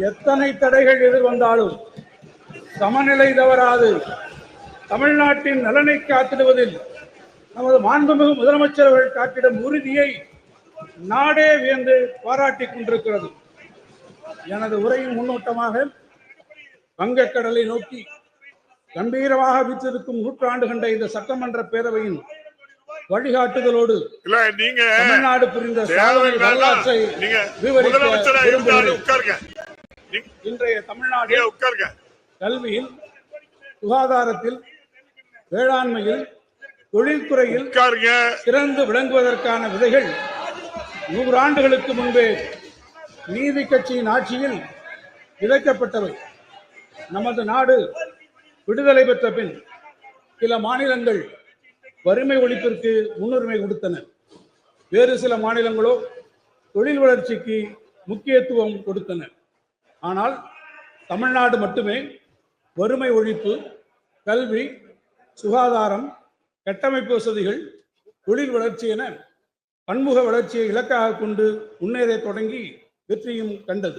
எத்தனை தடைகள் எதிர்வந்தாலும் சமநிலை தவறாது தமிழ்நாட்டின் நலனை காத்திடுவதில் நமது மாண்புமிகு முதலமைச்சர் அவர்கள் காட்டிடும் உறுதியை நாடே வியந்து பாராட்டிக் கொண்டிருக்கிறது. எனது உரையின் முன்னோட்டமாக வங்கக்கடலை நோக்கி கம்பீரமாக வீற்றிருக்கும் நூற்றாண்டு கண்ட இந்த சட்டமன்ற பேரவையின் வழிகாட்டுதலோடு தமிழ்நாடு புரிந்த சாதனை வரலாற்றை விவரிக்க இன்றைய தமிழ்நாடு கல்வியில், சுகாதாரத்தில், வேளாண்மையில், தொழில்துறையில் சிறந்து விளங்குவதற்கான விதைகள் 100 ஆண்டுகளுக்கு முன்பே நீதி கட்சியின் ஆட்சியில் விதைக்கப்பட்டவை. நமது நாடு விடுதலை பெற்ற பின் சில மாநிலங்கள் வறுமை ஒழிப்பிற்கு முன்னுரிமை கொடுத்தன. வேறு சில மாநிலங்களோ தொழில் வளர்ச்சிக்கு முக்கியத்துவம் கொடுத்தன. ஆனால் தமிழ்நாடு மட்டுமே வறுமை ஒழிப்பு, கல்வி, சுகாதாரம், கட்டமைப்பு வசதிகள், தொழில் வளர்ச்சி என பன்முக வளர்ச்சியை இலக்காக கொண்டு முன்னேற தொடங்கி வெற்றியும் கண்டது.